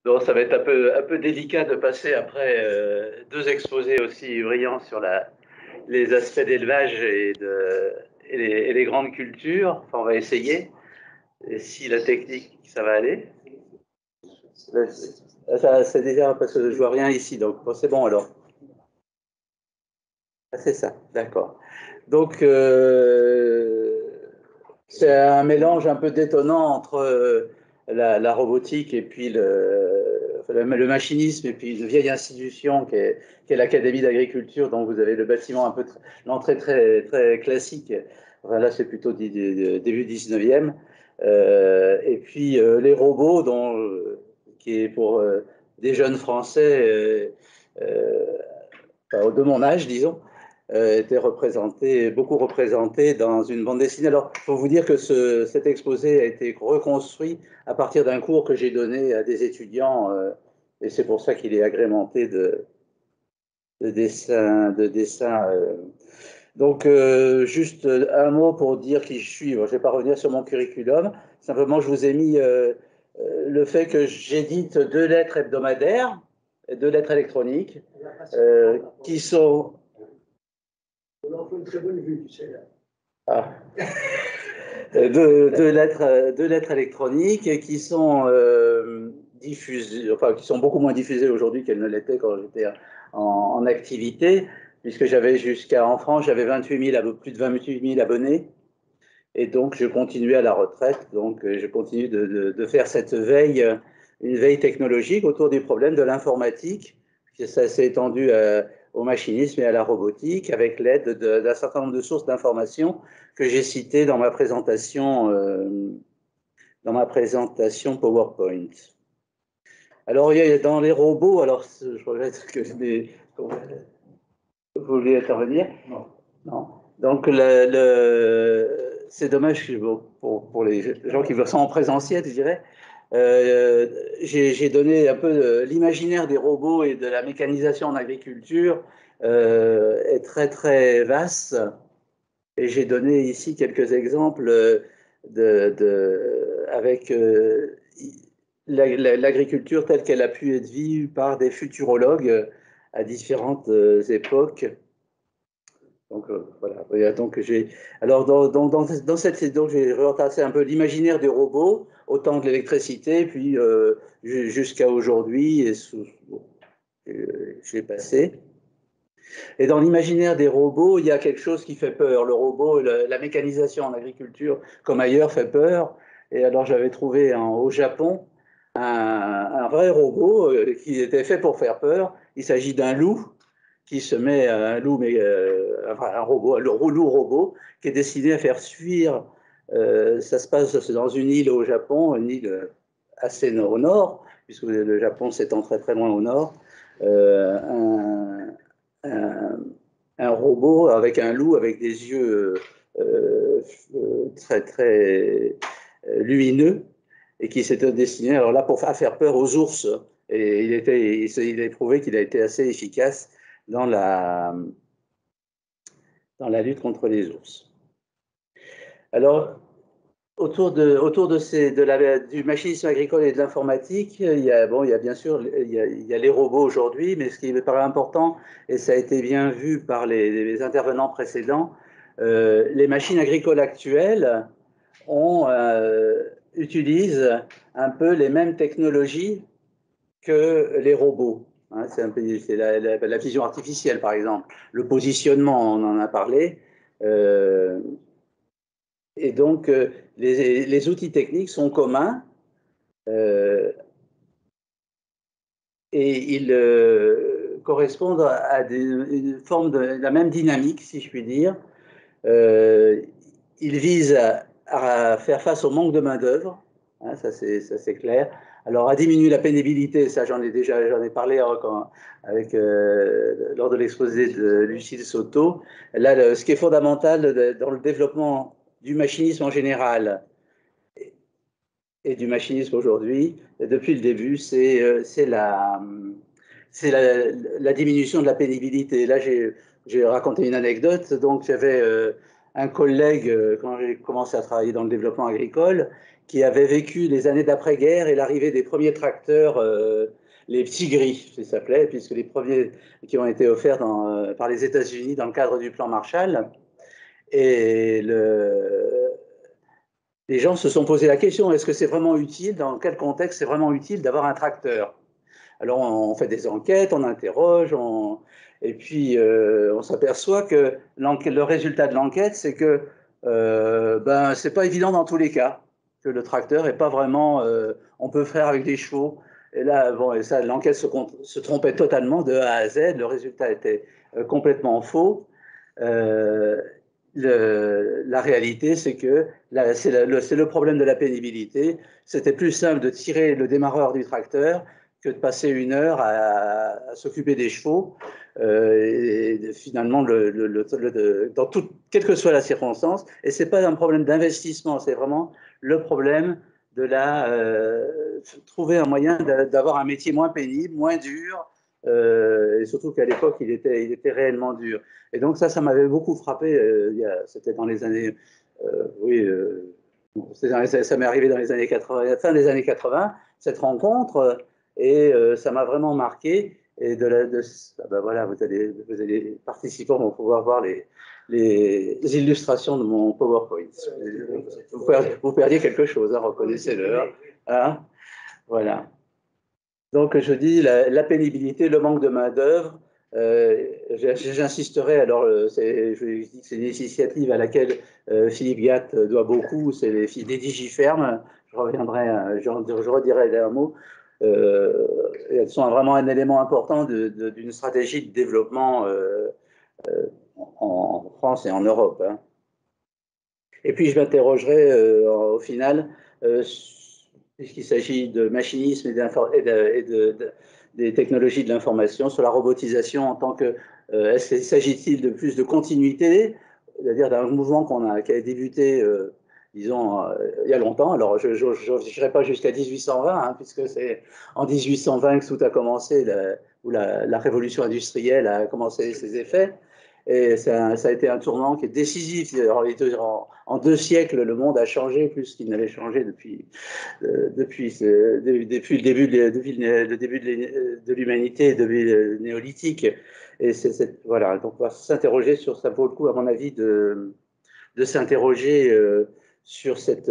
Donc, ça va être un peu délicat de passer après deux exposés aussi brillants sur les aspects d'élevage et les grandes cultures. Enfin, on va essayer. Et si la technique, ça va aller. C'est déjà parce que je vois rien ici, donc bon, c'est bon alors. Ah, c'est ça, d'accord. Donc, c'est un mélange un peu détonnant entre la robotique et puis le machinisme et puis une vieille institution qui est l'Académie d'agriculture, dont vous avez le bâtiment un peu, l'entrée très, très classique. Enfin, là, c'est plutôt début 19e. Et puis les robots, qui est pour des jeunes Français enfin, de mon âge, disons, était représenté, beaucoup représenté dans une bande dessinée. Alors, il faut vous dire que cet exposé a été reconstruit à partir d'un cours que j'ai donné à des étudiants, et c'est pour ça qu'il est agrémenté de dessins. Donc, juste un mot pour dire qui je suis. Bon, je ne vais pas revenir sur mon curriculum. Simplement, je vous ai mis le fait que j'édite deux lettres hebdomadaires, deux lettres électroniques, qui sont... On en fait une très bonne vue, tu sais, là. Ah. Deux lettres électroniques qui sont diffusées, enfin qui sont beaucoup moins diffusées aujourd'hui qu'elles ne l'étaient quand j'étais en activité, puisque j'avais en France, j'avais 28 000, plus de 28 000 abonnés, et donc je continuais à la retraite, donc je continue de faire cette veille, une veille technologique autour des problèmes de l'informatique, ça s'est étendu au machinisme et à la robotique, avec l'aide d'un certain nombre de sources d'informations que j'ai citées dans ma présentation PowerPoint. Alors, il y a dans les robots, alors je regrette que vous vouliez intervenir. Non. Non. Donc, c'est dommage pour les gens qui sont en présentiel, je dirais. J'ai donné un peu l'imaginaire des robots et de la mécanisation en agriculture est très très vaste, et j'ai donné ici quelques exemples avec l'agriculture telle qu'elle a pu être vue par des futurologues à différentes époques. Donc voilà. Donc alors dans cette donc j'ai retracé un peu l'imaginaire des robots au temps de l'électricité, puis jusqu'à aujourd'hui, et j'ai passé. Et dans l'imaginaire des robots, il y a quelque chose qui fait peur. Le robot, la mécanisation en agriculture, comme ailleurs, fait peur. Et alors j'avais trouvé au Japon un vrai robot qui était fait pour faire peur. Il s'agit d'un loup qui se met un loup, mais enfin, un robot, loup robot, qui est destiné à faire fuir. Ça se passe dans une île au Japon, une île assez au nord, puisque le Japon s'étend très très loin au nord. Un, un robot avec un loup avec des yeux très très lumineux, et qui s'était destiné alors là pour faire peur aux ours. Et il a prouvé qu'il a été assez efficace dans dans la lutte contre les ours. Alors, autour du machinisme agricole et de l'informatique, il y a bien sûr il y a les robots aujourd'hui, mais ce qui me paraît important, et ça a été bien vu par les intervenants précédents, les machines agricoles actuelles utilisent un peu les mêmes technologies que les robots. Hein, c'est la vision artificielle, par exemple. Le positionnement, on en a parlé. Euh, et donc, les outils techniques sont communs et ils correspondent à une forme de la même dynamique, si je puis dire. Euh, ils visent à faire face au manque de main-d'œuvre, hein, ça c'est clair. Alors, à diminuer la pénibilité, ça j'en ai parlé lors de l'exposé de Lucille Soto. Là, ce qui est fondamental dans le développement du machinisme en général et du machinisme aujourd'hui, depuis le début, c'est la diminution de la pénibilité. Là, j'ai raconté une anecdote. Donc, j'avais un collègue, quand j'ai commencé à travailler dans le développement agricole, qui avait vécu les années d'après-guerre et l'arrivée des premiers tracteurs, les petits gris, ça s'appelait, puisque les premiers qui ont été offerts par les États-Unis dans le cadre du plan Marshall. Et les gens se sont posé la question, est-ce que c'est vraiment utile, dans quel contexte c'est vraiment utile d'avoir un tracteur? Alors on fait des enquêtes, on interroge, et puis on s'aperçoit que le résultat de l'enquête, c'est que ben, c'est pas évident dans tous les cas, que le tracteur est pas vraiment, on peut faire avec des chevaux. Et là, bon, et ça, l'enquête se trompait totalement de A à Z, le résultat était complètement faux. Euh, la réalité, c'est que c'est le problème de la pénibilité. C'était plus simple de tirer le démarreur du tracteur que de passer une heure à s'occuper des chevaux. Et finalement, quelle que soit la circonstance, et ce n'est pas un problème d'investissement, c'est vraiment le problème de trouver un moyen d'avoir un métier moins pénible, moins dur, et surtout qu'à l'époque, il était réellement dur. Et donc ça m'avait beaucoup frappé. C'était dans les années, oui, ça m'est arrivé dans les années 80, fin des années 80, cette rencontre, et ça m'a vraiment marqué. Et ben voilà, les participants vont pouvoir voir les illustrations de mon PowerPoint. Vous perdiez quelque chose, hein, reconnaissez-le. Hein, voilà. Donc, je dis la pénibilité, le manque de main-d'œuvre. J'insisterai, alors, je dis que c'est une initiative à laquelle Philippe Gatt doit beaucoup, c'est les Digifermes. Je redirai un mot. Elles sont vraiment un élément important d'une stratégie de développement en France et en Europe. Hein. Et puis, je m'interrogerai au final, puisqu'il s'agit de machinisme des technologies de l'information, sur la robotisation en tant que. S'agit-il de plus de continuité, c'est-à-dire d'un mouvement qui a débuté, disons, il y a longtemps. Alors, je n'irai pas jusqu'à 1820, hein, puisque c'est en 1820 que tout a commencé, où la révolution industrielle a commencé ses effets. Et ça a été un tournant qui est décisif. En 2 siècles, le monde a changé plus qu'il n'avait changé depuis le début de l'humanité, depuis le néolithique. Et voilà, donc on va s'interroger sur ça, vaut le coup, à mon avis, de s'interroger sur cette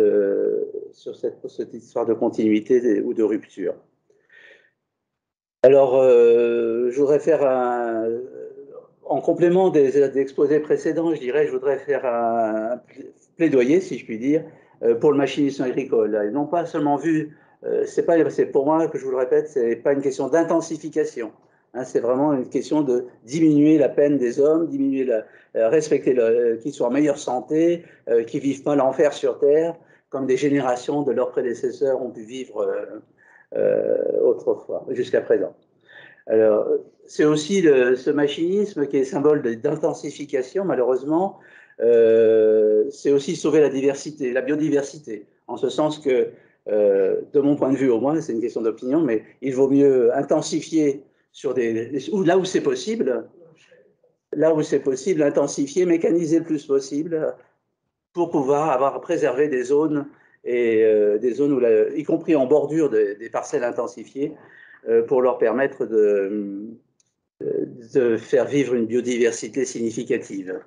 histoire de continuité ou de rupture. Alors, je voudrais faire en complément des exposés précédents, je voudrais faire un plaidoyer, si je puis dire, pour le machinisme agricole. Et non pas seulement vu, c'est pour moi, que je vous le répète, ce n'est pas une question d'intensification. Hein, c'est vraiment une question de diminuer la peine des hommes, respecter qu'ils soient en meilleure santé, qu'ils ne vivent pas l'enfer sur Terre, comme des générations de leurs prédécesseurs ont pu vivre autrefois, jusqu'à présent. Alors, c'est aussi ce machinisme qui est symbole d'intensification, malheureusement. C'est aussi sauver la diversité, la biodiversité, en ce sens que, de mon point de vue au moins, c'est une question d'opinion, mais il vaut mieux intensifier là où c'est possible, intensifier, mécaniser le plus possible pour pouvoir préserver des zones, des zones y compris en bordure des parcelles intensifiées, pour leur permettre de faire vivre une biodiversité significative.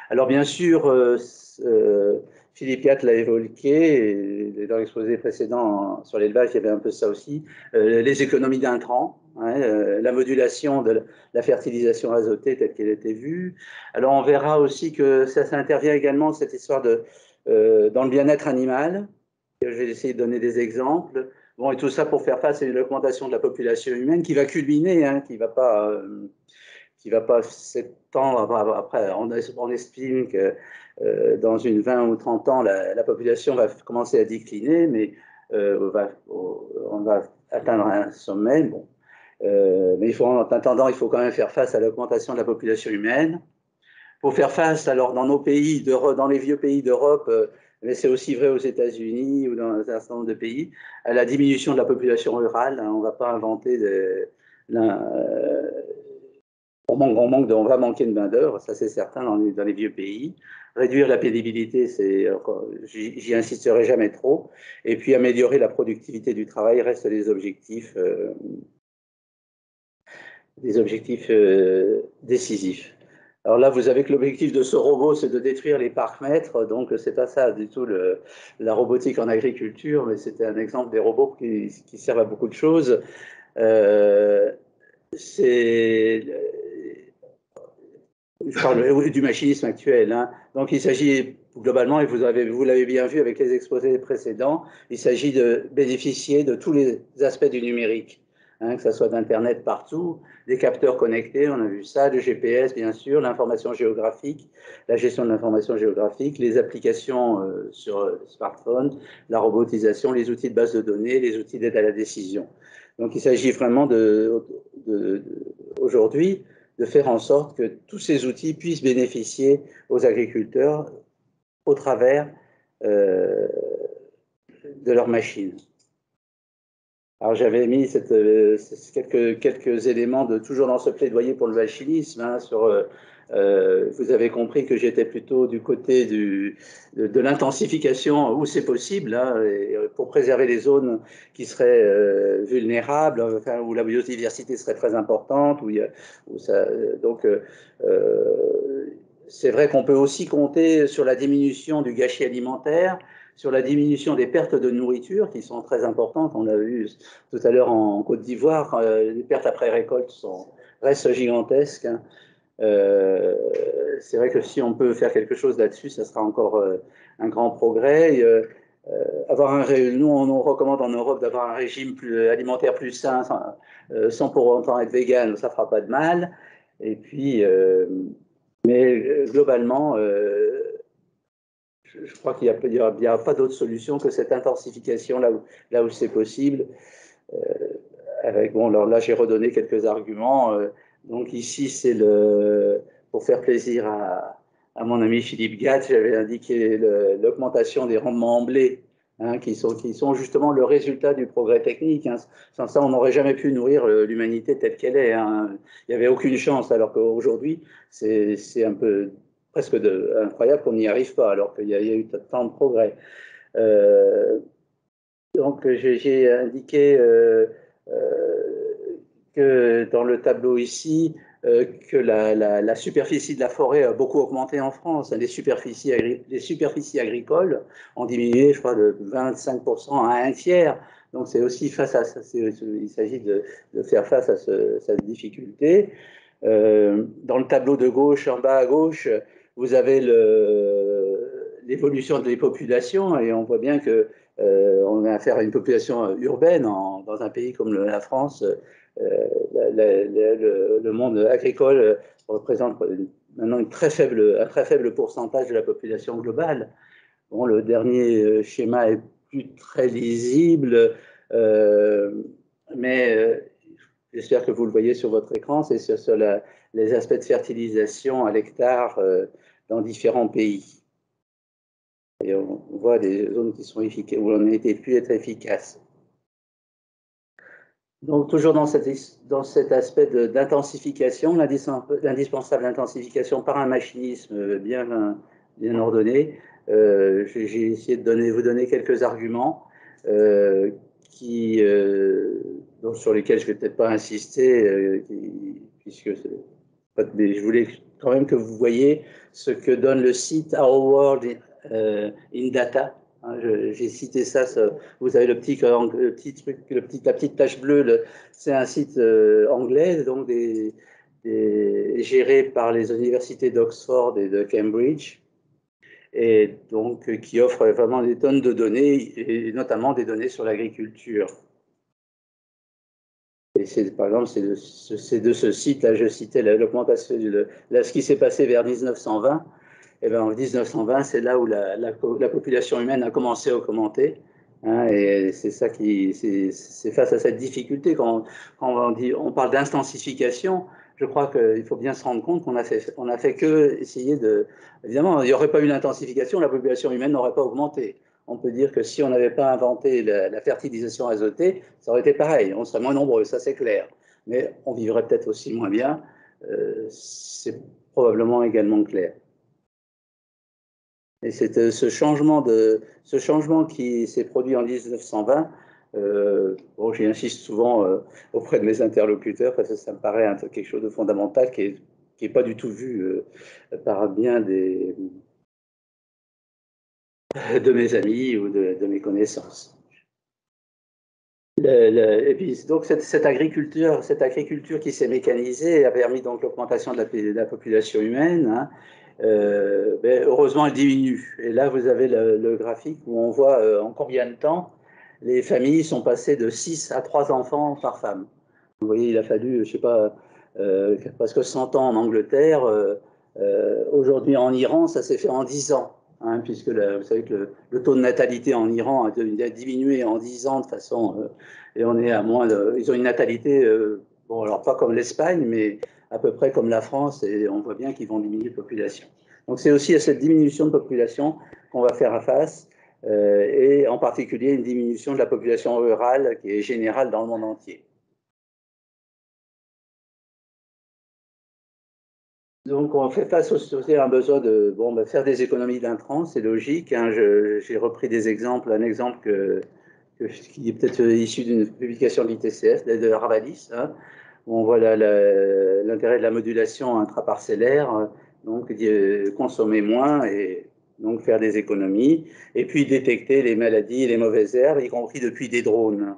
Alors bien sûr, Philippe Gatt l'a évoqué, et dans l'exposé précédent sur l'élevage, il y avait un peu ça aussi, les économies d'intrants, hein, la modulation de la fertilisation azotée telle qu'elle était vue. Alors on verra aussi que ça intervient également, cette histoire dans le bien-être animal. Je vais essayer de donner des exemples. Bon, et tout ça pour faire face à une augmentation de la population humaine qui va culminer, hein, qui va pas s'étendre. Après, on estime que dans une 20 ou 30 ans, la population va commencer à décliner, mais on va atteindre un sommet. Bon. Mais en attendant, il faut quand même faire face à l'augmentation de la population humaine. Pour faire face, alors, dans les vieux pays d'Europe, mais c'est aussi vrai aux États-Unis ou dans un certain nombre de pays, à la diminution de la population rurale. Hein, on ne va pas inventer on va manquer de main-d'œuvre, ça c'est certain dans les vieux pays. réduire la pénibilité, j'y insisterai jamais trop. Et puis améliorer la productivité du travail restent des objectifs décisifs. Alors là, vous avez que l'objectif de ce robot, c'est de détruire les parcs-mètres, donc c'est pas ça du tout la robotique en agriculture, mais c'était un exemple des robots qui servent à beaucoup de choses. C'est Je parle du machinisme actuel, hein. Donc il s'agit globalement, et vous l'avez bien vu avec les exposés précédents, il s'agit de bénéficier de tous les aspects du numérique, hein, que ce soit d'Internet partout, des capteurs connectés, on a vu ça, le GPS bien sûr, l'information géographique, la gestion de l'information géographique, les applications sur smartphone, la robotisation, les outils de base de données, les outils d'aide à la décision. Donc il s'agit vraiment aujourd'hui de faire en sorte que tous ces outils puissent bénéficier aux agriculteurs au travers de leurs machines. Alors j'avais mis quelques éléments toujours dans ce plaidoyer pour le machinisme, hein, vous avez compris que j'étais plutôt du côté de l'intensification où c'est possible, hein, pour préserver les zones qui seraient vulnérables, enfin, où la biodiversité serait très importante. Donc, c'est vrai qu'on peut aussi compter sur la diminution du gâchis alimentaire, sur la diminution des pertes de nourriture qui sont très importantes. On l'a vu tout à l'heure en Côte d'Ivoire, les pertes après récolte restent gigantesques, hein. C'est vrai que si on peut faire quelque chose là-dessus, ça sera encore un grand progrès. Nous, on recommande en Europe d'avoir un régime alimentaire plus sain, sans pour autant être vegan, ça ne fera pas de mal. Et puis, mais globalement, je crois qu'il n'y a pas d'autre solution que cette intensification là où c'est possible. Bon, alors là, j'ai redonné quelques arguments. Donc ici, pour faire plaisir à mon ami Philippe Gatt, j'avais indiqué l'augmentation des rendements en blé, hein, qui sont justement le résultat du progrès technique, hein. Sans ça, on n'aurait jamais pu nourrir l'humanité telle qu'elle est, hein. Il n'y avait aucune chance, alors qu'aujourd'hui, c'est un peu presque incroyable qu'on n'y arrive pas, alors qu'il y a eu tant de progrès. Donc, j'ai indiqué que dans le tableau ici, que la superficie de la forêt a beaucoup augmenté en France. Les superficies agricoles ont diminué, je crois, de 25% à un tiers. Donc, c'est aussi face à ça. Il s'agit de faire face à cette difficulté. Dans le tableau de gauche, en bas à gauche, vous avez l'évolution des populations et on voit bien que on a affaire à une population urbaine dans un pays comme la France. Le monde agricole représente maintenant un très faible pourcentage de la population globale. Bon, le dernier schéma est plus très lisible, mais j'espère que vous le voyez sur votre écran, c'est sur les aspects de fertilisation à l'hectare dans différents pays. Et on voit des zones qui sont efficaces, où on a pu être efficace. Donc, toujours dans cet aspect d'intensification, l'indispensable intensification par un machinisme bien ordonné, j'ai essayé de vous donner quelques arguments sur lesquels je ne vais peut-être pas insister, puisque mais je voulais quand même que vous voyez ce que donne le site Our World in Data. Hein, j'ai cité ça, vous avez le petit truc, la petite tache bleue, c'est un site anglais, donc géré par les universités d'Oxford et de Cambridge, et donc qui offre vraiment des tonnes de données, et notamment des données sur l'agriculture. Et par exemple, c'est de ce site-là, je citais l'augmentation, ce qui s'est passé vers 1920. Et bien, en 1920, c'est là où la population humaine a commencé à augmenter, hein, et c'est ça c'est face à cette difficulté quand on parle d'intensification. Je crois qu'il faut bien se rendre compte qu'on a fait que essayer évidemment, il n'y aurait pas eu d'intensification, la population humaine n'aurait pas augmenté. On peut dire que si on n'avait pas inventé la fertilisation azotée, ça aurait été pareil, on serait moins nombreux, ça c'est clair. Mais on vivrait peut-être aussi moins bien, c'est probablement également clair. Et c'est ce changement qui s'est produit en 1920. Bon, j'y insiste souvent auprès de mes interlocuteurs parce que ça me paraît quelque chose de fondamental qui est pas du tout vu par bien de mes amis ou de mes connaissances. Et puis, donc, cette agriculture qui s'est mécanisée a permis donc l'augmentation de la population humaine. Hein. Ben, heureusement, elle diminue. Et là, vous avez le graphique où on voit en combien de temps les familles sont passées de 6 à 3 enfants par femme. Vous voyez, il a fallu, je sais pas, presque 100 ans en Angleterre. Aujourd'hui, en Iran, ça s'est fait en 10 ans. Hein, puisque vous savez que le taux de natalité en Iran a diminué en 10 ans de façon. Et on est à moins de. Ils ont une natalité, bon, alors pas comme l'Espagne, mais à peu près comme la France, et on voit bien qu'ils vont diminuer de population. Donc c'est aussi à cette diminution de population qu'on va faire face, et en particulier une diminution de la population rurale qui est générale dans le monde entier. Donc, on fait face aussi à un besoin de faire des économies d'intrants, c'est logique. Hein. J'ai repris des exemples, un exemple qui est peut-être issu d'une publication de l'ITCF, de Ravalis, hein, où on voit l'intérêt de la modulation intraparcellaire, donc consommer moins et donc faire des économies, et puis détecter les maladies et les mauvaises herbes, y compris depuis des drones.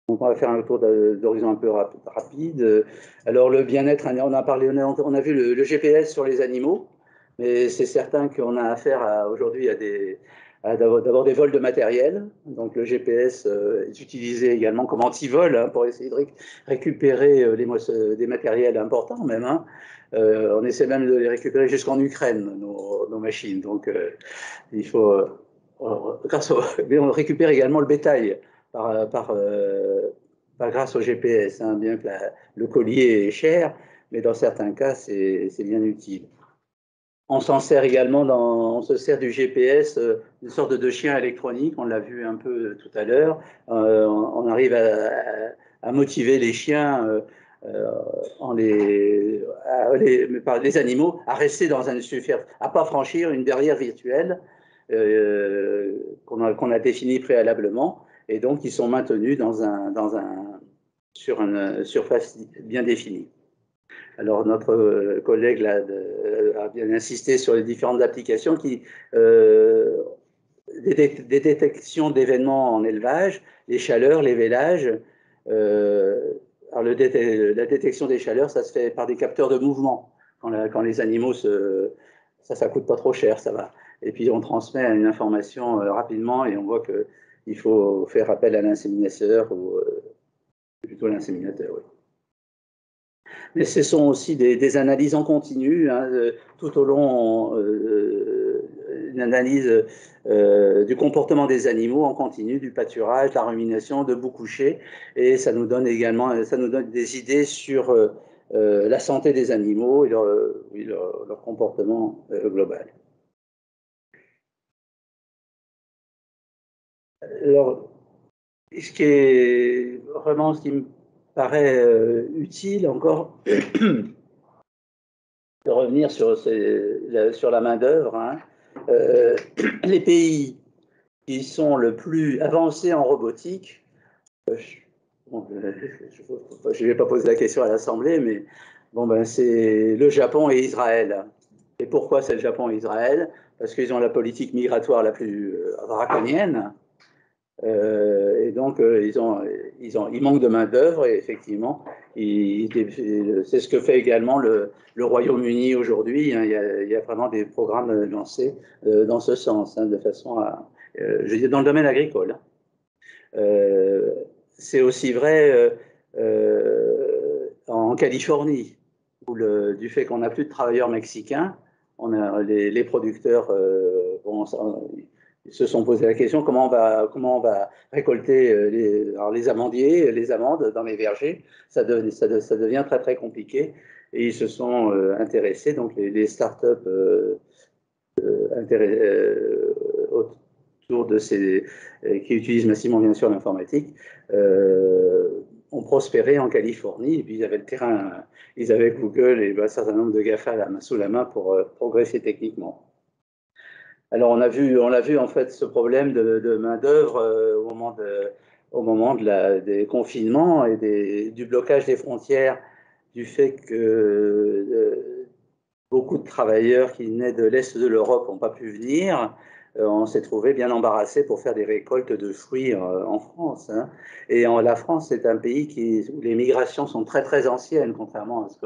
Donc on va faire un tour d'horizon un peu rapide. Alors le bien-être, on a parlé, on a vu le GPS sur les animaux, mais c'est certain qu'on a affaire aujourd'hui d'abord des vols de matériel. Donc le GPS est utilisé également comme antivol hein, pour essayer de récupérer des matériels importants même. Hein. On essaie même de les récupérer jusqu'en Ukraine, nos machines. Donc il faut, mais on récupère également le bétail grâce au GPS, hein, bien que le collier est cher, mais dans certains cas, c'est bien utile. On s'en sert également, on se sert du GPS, une sorte de chien électronique, on l'a vu un peu tout à l'heure. On arrive à motiver les chiens, les animaux, à rester dans à pas franchir une barrière virtuelle qu'on a définie préalablement, et donc ils sont maintenus sur une surface bien définie. Alors, notre collègue là, a bien insisté sur les différentes applications des détections d'événements en élevage, les chaleurs, les vélages. Alors la détection des chaleurs, ça se fait par des capteurs de mouvement. Quand les animaux ça coûte pas trop cher, ça va. Et puis on transmet une information rapidement et on voit qu'il faut faire appel à l'inséminateur ou plutôt l'inséminateur, oui. Mais ce sont aussi des analyses en continu, hein, tout au long, une analyse du comportement des animaux en continu, du pâturage, de la rumination, debout couché, et ça nous donne des idées sur la santé des animaux et leur comportement global. Alors, ce qui me paraît utile encore, de revenir sur la main-d'œuvre. Hein. Les pays qui sont le plus avancés en robotique, je ne vais pas poser la question à l'Assemblée, mais c'est le Japon et Israël. Et pourquoi c'est le Japon et Israël? Parce qu'ils ont la politique migratoire la plus draconienne. Et donc, ils manquent de main-d'œuvre, et effectivement, c'est ce que fait également le Royaume-Uni aujourd'hui. Hein, il y a vraiment des programmes lancés dans ce sens, hein, de façon je veux dire, dans le domaine agricole. C'est aussi vrai en Californie, où du fait qu'on n'a plus de travailleurs mexicains, on a les producteurs ils se sont posé la question comment on va récolter les amandiers, les amandes dans les vergers. Ça devient très très compliqué. Et ils se sont intéressés, donc les startups autour de qui utilisent massivement bien sûr l'informatique, ont prospéré en Californie. Et puis ils avaient le terrain, ils avaient Google et un certain nombre de GAFA sous la main pour progresser techniquement. Alors, on a vu en fait ce problème de main-d'œuvre au moment des confinements et du blocage des frontières, du fait que beaucoup de travailleurs qui venaient de l'Est de l'Europe n'ont pas pu venir. On s'est trouvé bien embarrassé pour faire des récoltes de fruits en France, hein. Et la France, c'est un pays où les migrations sont très très anciennes, contrairement à ce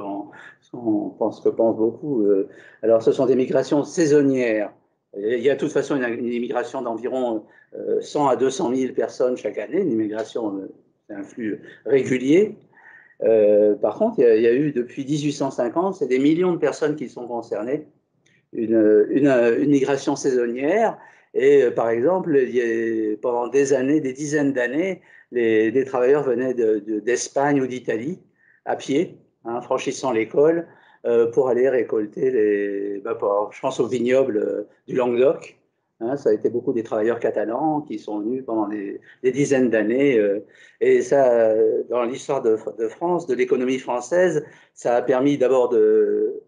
qu'on pense, que pensent beaucoup. Alors, ce sont des migrations saisonnières. Il y a de toute façon une immigration d'environ 100 à 200 000 personnes chaque année, une immigration, c'est un flux régulier. Par contre, il y a eu depuis 1850, c'est des millions de personnes qui sont concernées, une migration saisonnière. Et par exemple, pendant des années, des dizaines d'années, des travailleurs venaient d'Espagne ou d'Italie à pied, hein, franchissant l'école, pour aller récolter je pense aux vignobles du Languedoc. Hein, ça a été beaucoup des travailleurs catalans qui sont venus pendant des dizaines d'années. Et ça, dans l'histoire de France, de l'économie française, ça a permis d'abord de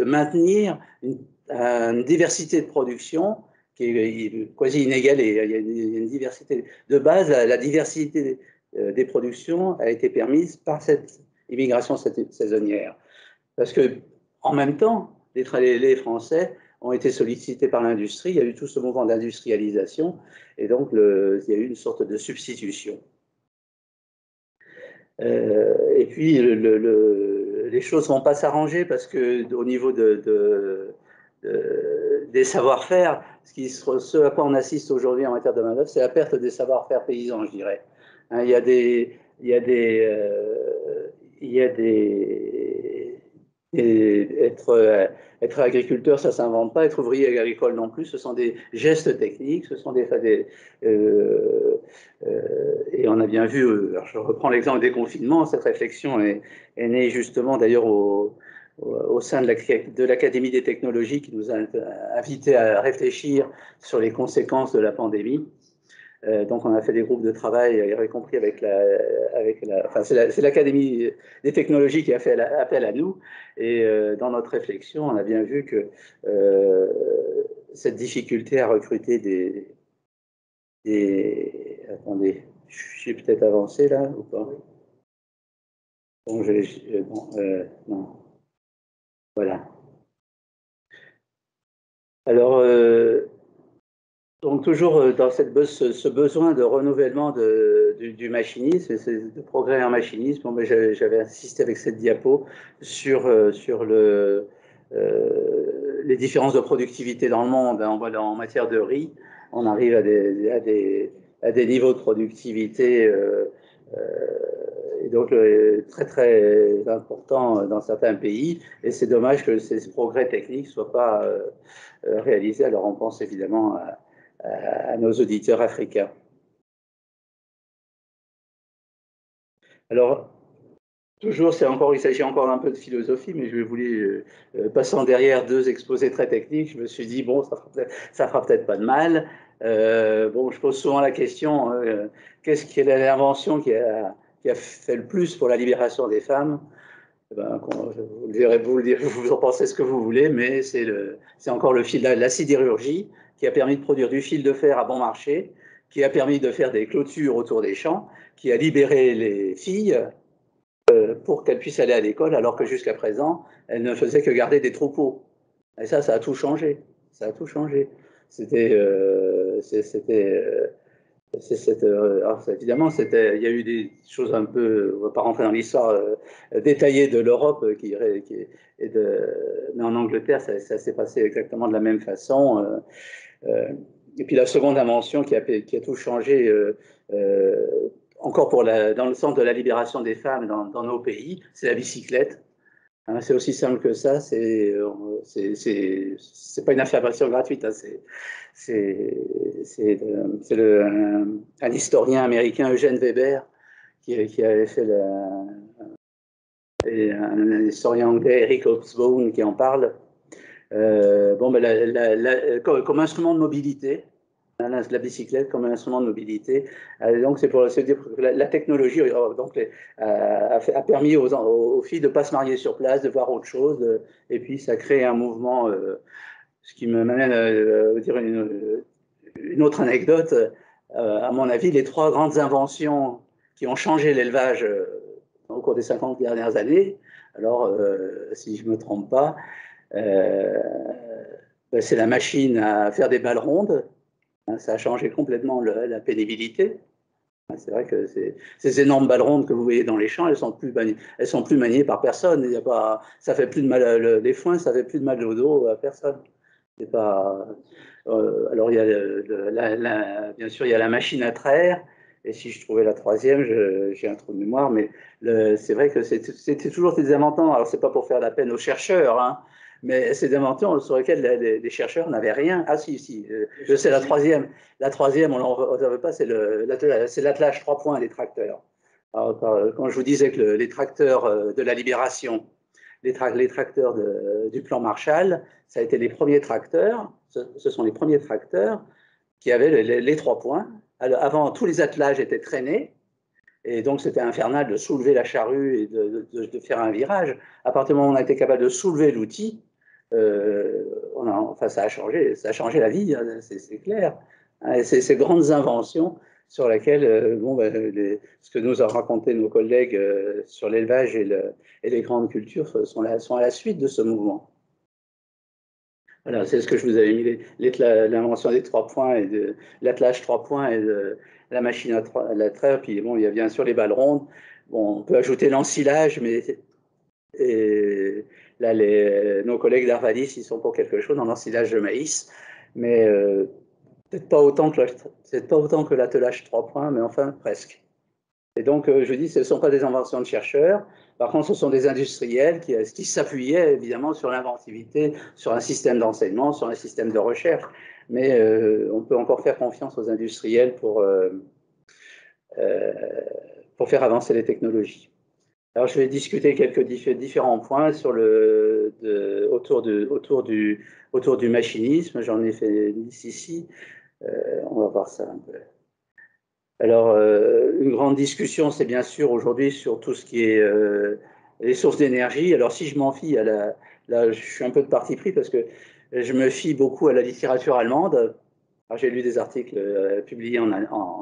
maintenir une diversité de production qui est quasi inégalée. Il y a une diversité de base. La diversité des productions a été permise par cette immigration saisonnière. Parce que, en même temps, les Français ont été sollicités par l'industrie. Il y a eu tout ce mouvement d'industrialisation. Et donc, il y a eu une sorte de substitution. Et puis, les choses ne vont pas s'arranger parce qu'au niveau des savoir-faire, ce à quoi on assiste aujourd'hui en matière de main-d'œuvre, c'est la perte des savoir-faire paysans, je dirais. Hein, il y a des, il y a des, il y a des, être agriculteur, ça ne s'invente pas. Être ouvrier agricole non plus. Ce sont des gestes techniques, ce sont et on a bien vu, alors je reprends l'exemple des confinements, cette réflexion est née justement d'ailleurs au sein de l'Académie des technologies qui nous a invités à réfléchir sur les conséquences de la pandémie. Donc, on a fait des groupes de travail, y compris enfin, c'est l'Académie des technologies qui a fait appel à nous. Et dans notre réflexion, on a bien vu que cette difficulté à recruter Attendez, je suis peut-être avancé là ou pas? Bon, non, voilà. Alors, donc toujours dans ce besoin de renouvellement du machinisme, de progrès en machinisme, bon, ben, j'avais insisté avec cette diapo sur les différences de productivité dans le monde. Hein. Voilà, en matière de riz, on arrive à des niveaux de productivité et donc très très importants dans certains pays. Et c'est dommage que ces progrès techniques ne soient pas réalisés. Alors on pense évidemment à nos auditeurs africains. Alors, toujours, il s'agit encore un peu de philosophie, mais je voulais, passant derrière deux exposés très techniques, je me suis dit, bon, ça fera peut-être pas de mal. Bon, je pose souvent la question, qu'est-ce qui est l'invention qui a fait le plus pour la libération des femmes? Eh ben, vous en pensez ce que vous voulez, mais c'est encore le fil, la sidérurgie qui a permis de produire du fil de fer à bon marché, qui a permis de faire des clôtures autour des champs, qui a libéré les filles pour qu'elles puissent aller à l'école, alors que jusqu'à présent, elles ne faisaient que garder des troupeaux. Et ça a tout changé. Ça a tout changé. Évidemment, il y a eu des choses un peu, on ne va pas rentrer dans l'histoire détaillée de l'Europe, mais en Angleterre, ça s'est passé exactement de la même façon. Et puis la seconde invention qui a tout changé, encore dans le sens de la libération des femmes dans nos pays, c'est la bicyclette. Hein, c'est aussi simple que ça. C'est pas une affirmation gratuite. Hein, un historien américain, Eugene Weber, qui avait fait et un historien anglais, Eric Hobsbawm, qui en parle. Bon, ben comme instrument de mobilité, la bicyclette comme un instrument de mobilité. Donc, c'est pour se dire que la technologie donc, a permis aux filles de ne pas se marier sur place, de voir autre chose. Et puis, ça crée un mouvement Ce qui m'amène à dire une autre anecdote. À mon avis, les trois grandes inventions qui ont changé l'élevage au cours des 50 dernières années, alors si je ne me trompe pas, c'est la machine à faire des balles rondes. Ça a changé complètement la pénibilité. C'est vrai que ces énormes balles rondes que vous voyez dans les champs, elles sont plus maniées par personne. Il y a pas, ça fait plus de mal, les foins, ça fait plus de mal au dos à personne. C'est pas, alors il y a bien sûr il y a la machine à traire. Et si je trouvais la troisième, j'ai un trou de mémoire, mais c'est vrai que c'était toujours des inventions. Alors c'est pas pour faire la peine aux chercheurs, hein, mais c'est des inventions sur lesquelles les chercheurs n'avaient rien. Ah si, je sais la troisième. La troisième, on n'en veut pas, c'est l'attelage 3 points des tracteurs. Alors, quand je vous disais que les tracteurs de la Libération, les tracteurs du plan Marshall, ça a été les premiers tracteurs, ce sont les premiers tracteurs qui avaient les 3 points. Alors, avant, tous les attelages étaient traînés, et donc c'était infernal de soulever la charrue et de faire un virage. À partir du moment où on a été capable de soulever l'outil, enfin, ça a changé la vie, hein, c'est clair. Et ces grandes inventions sur lesquelles, ce que nous ont raconté nos collègues sur l'élevage et les grandes cultures sont à la suite de ce mouvement. Voilà, c'est ce que je vous avais mis, l'invention des 3 points et de l'attelage 3 points et de la machine à la traire. Puis bon, il y a bien sûr les balles rondes. Bon, on peut ajouter l'ensilage, mais et là, nos collègues d'Arvalis, ils sont pour quelque chose dans l'ensilage de maïs, mais peut-être pas autant que l'attelage 3 points, mais enfin presque. Et donc, je dis, ce ne sont pas des inventions de chercheurs. Par contre, ce sont des industriels qui s'appuyaient évidemment sur l'inventivité, sur un système d'enseignement, sur un système de recherche. Mais on peut encore faire confiance aux industriels pour faire avancer les technologies. Alors, je vais discuter quelques différents points autour du machinisme. J'en ai fait 10 ici. On va voir ça un peu. Alors, une grande discussion, c'est bien sûr aujourd'hui sur tout ce qui est les sources d'énergie. Alors, si je m'en fie là, je suis un peu de parti pris parce que je me fie beaucoup à la littérature allemande. J'ai lu des articles publiés en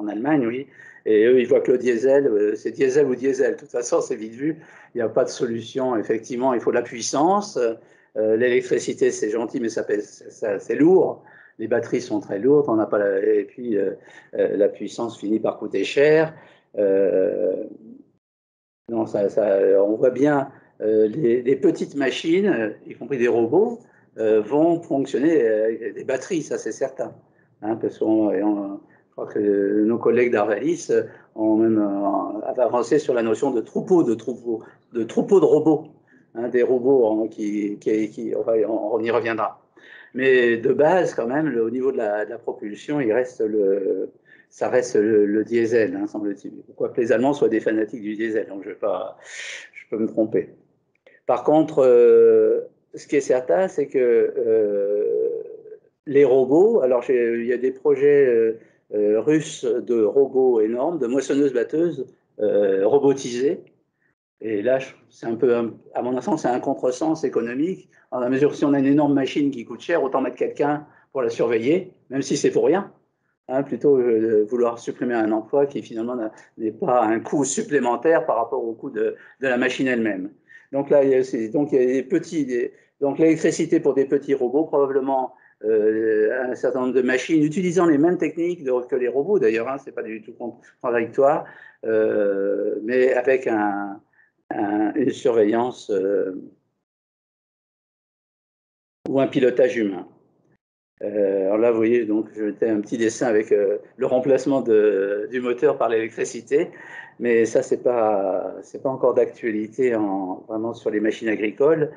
Allemagne, oui, et eux, ils voient que le diesel, c'est diesel ou diesel. De toute façon, c'est vite vu. Il n'y a pas de solution. Effectivement, il faut de la puissance. L'électricité, c'est gentil, mais c'est lourd. Les batteries sont très lourdes, on n'a pas et puis la puissance finit par coûter cher. Non, on voit bien les petites machines, y compris des robots, vont fonctionner avec des batteries, ça c'est certain. Hein, parce je crois que nos collègues d'Arvalis ont même avancé sur la notion de troupeau de robots. Hein, des robots on y reviendra. Mais de base, quand même, au niveau de la propulsion, ça reste le diesel, hein, semble-t-il. Quoique les Allemands soient des fanatiques du diesel, donc je peux me tromper. Par contre, ce qui est certain, c'est que les robots, alors il y a des projets russes de robots énormes, de moissonneuses-batteuses robotisées. Et là, c'est un peu, à mon sens, c'est un contresens économique. Dans la mesure où si on a une énorme machine qui coûte cher, autant mettre quelqu'un pour la surveiller, même si c'est pour rien. Hein, plutôt vouloir supprimer un emploi qui finalement n'est pas un coût supplémentaire par rapport au coût de la machine elle-même. Donc là, il y a donc l'électricité pour des petits robots, probablement un certain nombre de machines utilisant les mêmes techniques que les robots d'ailleurs, hein, c'est pas du tout contradictoire, mais avec une surveillance ou un pilotage humain. Alors là, vous voyez, donc, je fais un petit dessin avec le remplacement du moteur par l'électricité, mais ça, c'est pas encore d'actualité vraiment sur les machines agricoles,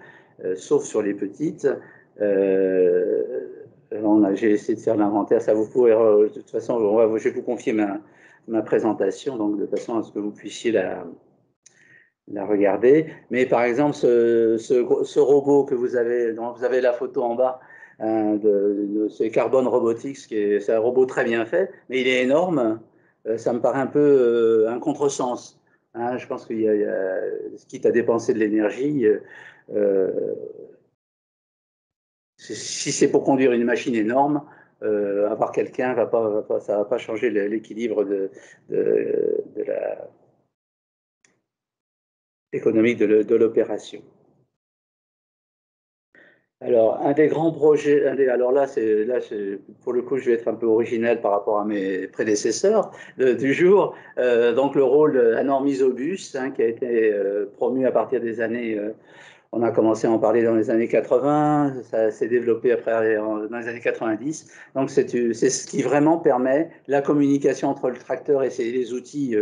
sauf sur les petites. J'ai essayé de faire l'inventaire, ça vous pourrez, de toute façon, je vais vous confier ma présentation, donc de façon à ce que vous puissiez la regarder. Mais par exemple, ce robot dont vous avez la photo en bas, hein, c'est Carbon Robotics, c'est un robot très bien fait, mais il est énorme. Ça me paraît un peu un contresens. Hein, je pense quitte à dépenser de l'énergie, si c'est pour conduire une machine énorme, avoir quelqu'un, ça ne va pas changer l'équilibre économique de l'opération. Alors, un des grands projets, alors là, pour le coup, je vais être un peu original par rapport à mes prédécesseurs du jour. Donc, le rôle Anormisobus, hein, qui a été promu à partir des années, on a commencé à en parler dans les années 80, ça s'est développé après dans les années 90. Donc, c'est ce qui vraiment permet la communication entre le tracteur et les outils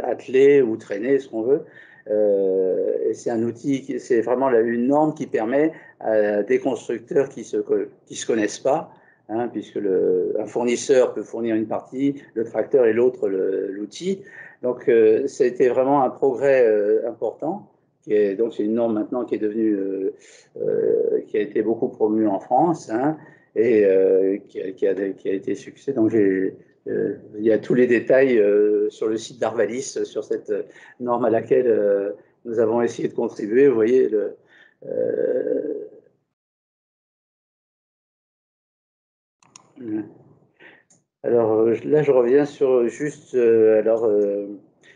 attelés ou traînés, ce qu'on veut. Et c'est un outil, c'est vraiment une norme qui permet à des constructeurs qui se connaissent pas, hein, puisque un fournisseur peut fournir une partie, le tracteur et l'autre l'outil. Donc, ça a été vraiment un progrès important. Donc, c'est une norme maintenant qui est devenue, qui a été beaucoup promue en France, hein, et qui a été succès. Donc, il y a tous les détails sur le site d'Arvalis sur cette norme à laquelle nous avons essayé de contribuer. Vous voyez, alors là, je reviens sur juste.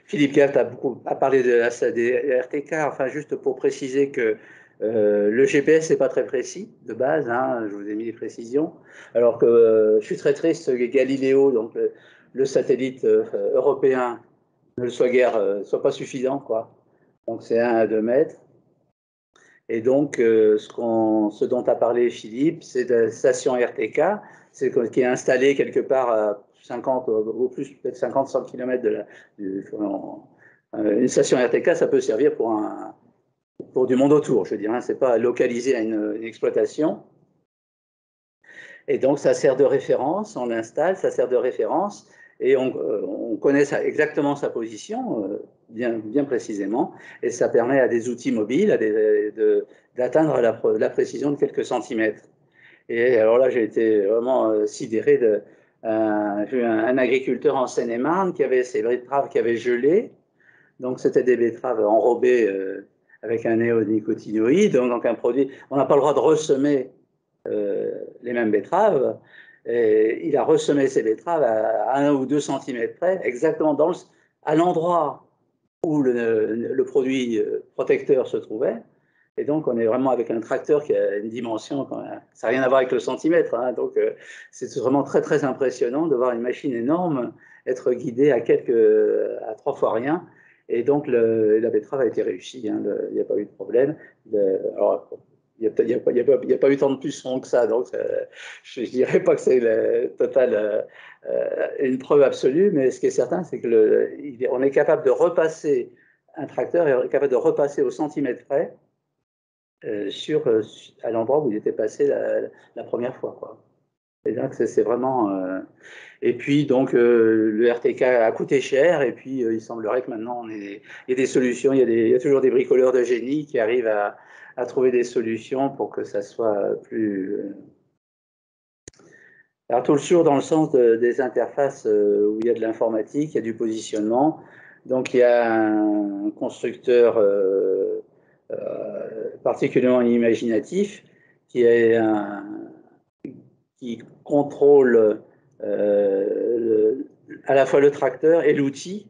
Philippe Gatt a parlé des RTK, enfin, juste pour préciser que le GPS n'est pas très précis de base, hein, je vous ai mis les précisions. Alors que je suis très triste que Galiléo, donc le satellite européen, ne soit pas suffisant, quoi. Donc c'est 1 à 2 mètres. Et donc, ce dont a parlé Philippe, c'est de la station RTK, qui est installée quelque part à 50, au plus peut-être 50-100 km une station RTK, ça peut servir pour du monde autour, je veux dire, hein, c'est pas localisé à une exploitation. Et donc, ça sert de référence, on l'installe, ça sert de référence, et on connaît exactement sa position, bien précisément, et ça permet à des outils mobiles d'atteindre la précision de quelques centimètres. Et alors là, j'ai été vraiment sidéré j'ai eu un agriculteur en Seine-et-Marne qui avait ses betteraves qui avaient gelé, donc c'était des betteraves enrobées avec un néonicotinoïde, donc un produit, on n'a pas le droit de ressemer les mêmes betteraves. Et il a ressemé ses betteraves à 1 ou 2 centimètres près, exactement à l'endroit où le produit protecteur se trouvait. Et donc, on est vraiment avec un tracteur qui a une dimension, ça n'a rien à voir avec le centimètre. Hein, donc, c'est vraiment très, très impressionnant de voir une machine énorme être guidée à 3 fois rien. Et donc, la betterave a été réussie. Hein, il n'y a pas eu de problème. Alors, il n'y a pas eu tant de pucerons que ça, donc je ne dirais pas que c'est une preuve absolue, mais ce qui est certain, c'est qu'on est capable de repasser, un tracteur est capable de repasser au centimètre près à l'endroit où il était passé la première fois, quoi. Et donc, c'est vraiment. Et puis, donc, le RTK a coûté cher, et puis il semblerait que maintenant, il y a des solutions, il y a toujours des bricoleurs de génie qui arrivent à trouver des solutions pour que ça soit plus. Alors, toujours dans le sens des interfaces où il y a de l'informatique, il y a du positionnement. Donc, il y a un constructeur particulièrement imaginatif qui contrôle à la fois le tracteur et l'outil,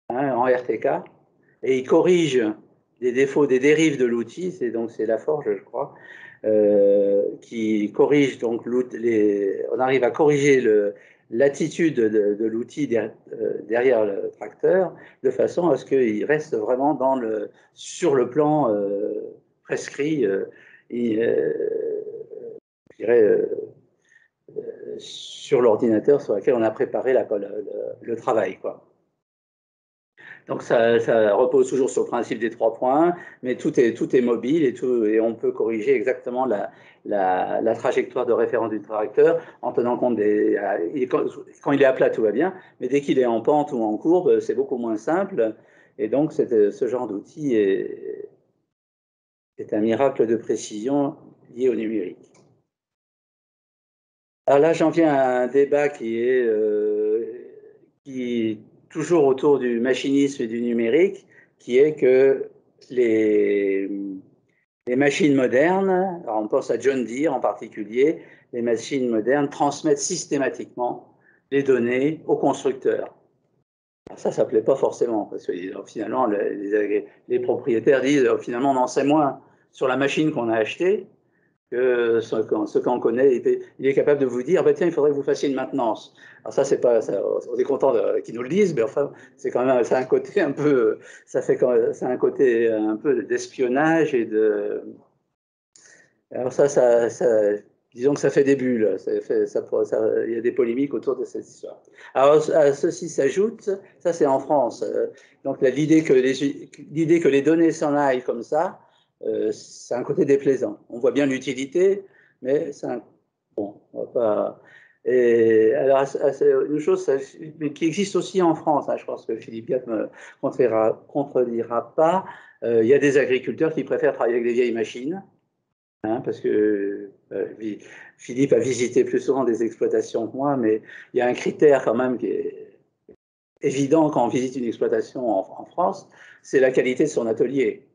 hein, en RTK, et il corrige des défauts, des dérives de l'outil, c'est la forge, je crois, qui corrige donc on arrive à corriger l'attitude de l'outil derrière le tracteur, de façon à ce qu'il reste vraiment sur le plan prescrit, je dirais, sur l'ordinateur sur lequel on a préparé le travail, quoi. Donc ça repose toujours sur le principe des 3 points, mais tout est mobile et on peut corriger exactement la trajectoire de référence du tracteur en tenant compte quand il est à plat, tout va bien, mais dès qu'il est en pente ou en courbe, c'est beaucoup moins simple. Et donc ce genre d'outil est un miracle de précision lié au numérique. Alors là, j'en viens à un débat qui est toujours autour du machinisme et du numérique, qui est que Les machines modernes, alors on pense à John Deere en particulier, les machines modernes transmettent systématiquement les données aux constructeurs. Alors ça ne plaît pas forcément, parce que finalement, les propriétaires disent, finalement, on en sait moins sur la machine qu'on a achetée que ce qu'on connaît. Il est capable de vous dire, bah, tiens, il faudrait que vous fassiez une maintenance. Alors ça, c'est pas, ça, on est content qu'ils nous le disent, mais enfin, c'est quand même, ça a un côté un peu, ça a un côté un peu d'espionnage et de. Alors disons que ça fait des bulles. Il y a des polémiques autour de cette histoire. Alors à ceci s'ajoute, ça c'est en France. Donc l'idée que les données s'en aillent comme ça, c'est un côté déplaisant. On voit bien l'utilité, mais c'est un bon. On va pas. Et alors c'est une chose mais qui existe aussi en France. Hein, je pense que Philippe Gatt me contredira pas. Il y a des agriculteurs qui préfèrent travailler avec des vieilles machines. Hein, parce que Philippe a visité plus souvent des exploitations que moi, mais il y a un critère quand même qui est évident quand on visite une exploitation en France, c'est la qualité de son atelier.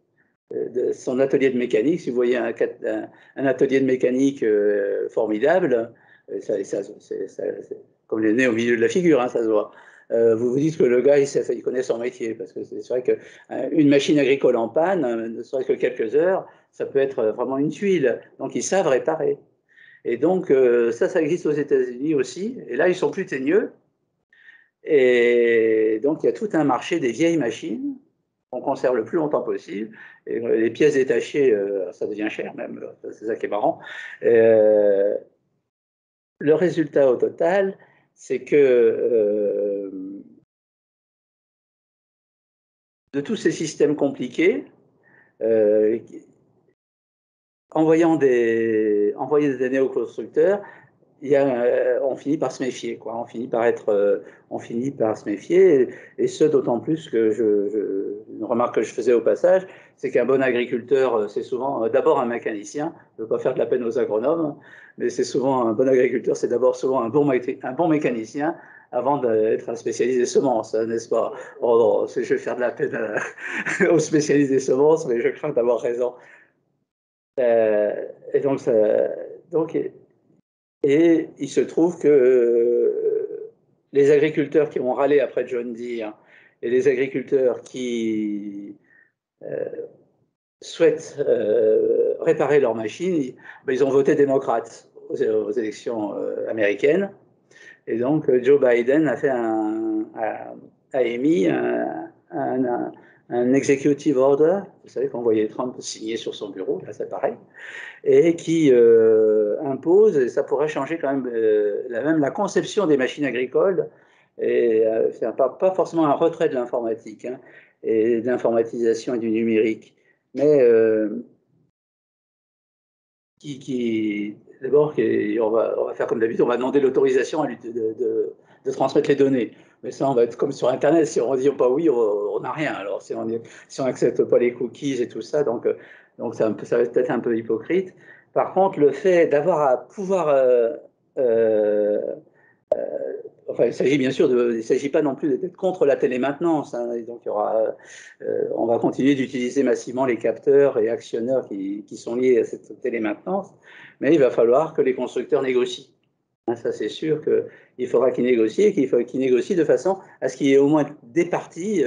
De son atelier de mécanique, si vous voyez un atelier de mécanique formidable, comme les nez au milieu de la figure, hein, ça se voit. Vous vous dites que le gars, il connaît son métier, parce que c'est vrai qu'une machine agricole en panne, ne serait-ce que quelques heures, ça peut être vraiment une tuile. Donc, ils savent réparer. Et donc, ça existe aux États-Unis aussi. Et là, ils sont plus teigneux. Et donc, il y a tout un marché des vieilles machines qu'on conserve le plus longtemps possible. Et les pièces détachées, ça devient cher même. C'est ça qui est marrant. Le résultat au total, c'est que de tous ces systèmes compliqués, euh, envoyer des données aux constructeurs, on finit par se méfier, quoi. On finit par se méfier, et ce d'autant plus que une remarque que je faisais au passage, c'est qu'un bon agriculteur, c'est souvent d'abord un mécanicien. Je ne veux pas faire de la peine aux agronomes, mais c'est souvent un bon agriculteur, c'est d'abord souvent un bon mécanicien avant d'être un spécialiste des semences, hein, n'est-ce pas? Oh, non, je vais faire de la peine aux spécialistes des semences, mais je crains d'avoir raison. Et donc, et il se trouve que les agriculteurs qui ont râlé après John Deere et les agriculteurs qui souhaitent réparer leurs machines, ben, ils ont voté démocrate aux élections américaines. Et donc Joe Biden a émis un executive order, vous savez qu'on voyait Trump signer sur son bureau, là c'est pareil, et qui impose, et ça pourrait changer quand même, même la conception des machines agricoles, et c'est pas forcément un retrait de l'informatique, hein, et de l'informatisation et du numérique, mais d'abord, on va faire comme d'habitude, on va demander l'autorisation de transmettre les données. Mais ça, on va être comme sur Internet, si on dit pas oui, on n'a rien. Alors, si on n'accepte pas les cookies et tout ça, donc ça va peut-être un peu hypocrite. Par contre, le fait d'avoir à pouvoir enfin, il s'agit bien sûr il ne s'agit pas non plus d'être contre la télémaintenance. Hein, et donc, on va continuer d'utiliser massivement les capteurs et actionneurs qui sont liés à cette télémaintenance, mais il va falloir que les constructeurs négocient. Hein, ça, c'est sûr qu'il faudra qu'ils négocient et qu'ils négocient de façon à ce qu'il y ait au moins des parties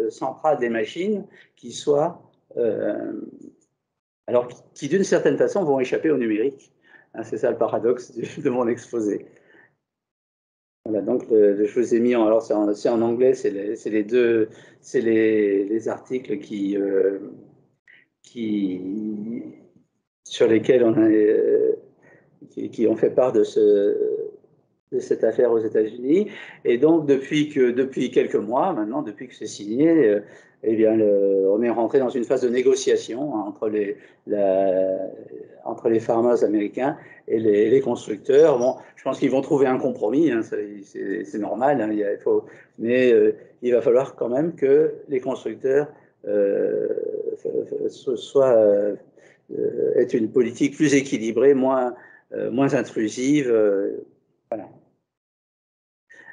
centrales des machines qui soient, alors qui d'une certaine façon vont échapper au numérique. Hein, c'est ça le paradoxe de mon exposé. Voilà, donc je vous ai mis alors c'est en anglais, c'est les deux, c'est les articles qui sur lesquels qui ont fait part de cette affaire aux États-Unis. Et donc, depuis quelques mois, maintenant, depuis que c'est signé, eh bien, on est rentré dans une phase de négociation, hein, entre les farmers américains et les constructeurs. Bon, je pense qu'ils vont trouver un compromis, hein, c'est normal, hein, mais il va falloir quand même que les constructeurs aient une politique plus équilibrée, moins intrusive. Voilà.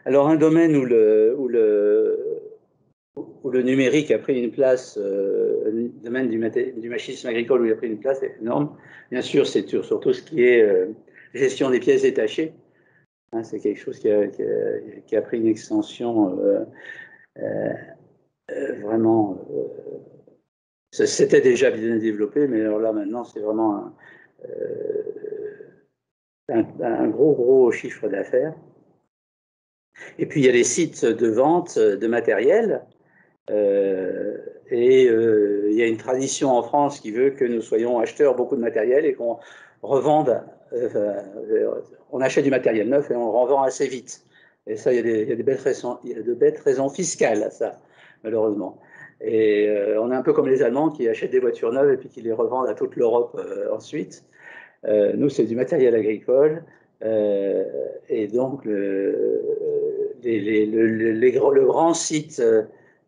Alors, un domaine où le numérique a pris une place domaine du machisme agricole où il a pris une place énorme. Bien sûr, c'est sur tout ce qui est gestion des pièces détachées. Hein, c'est quelque chose qui a pris une extension vraiment. C'était déjà bien développé, mais alors là maintenant, c'est vraiment un gros chiffre d'affaires. Et puis il y a les sites de vente de matériel. Il y a une tradition en France qui veut que nous soyons acheteurs beaucoup de matériel et qu'on revende. On achète du matériel neuf et on le revend assez vite. Et ça, il y a de bêtes raisons fiscales à ça, malheureusement. Et on est un peu comme les Allemands qui achètent des voitures neuves et puis qui les revendent à toute l'Europe ensuite. Nous, c'est du matériel agricole. Et donc, le grand site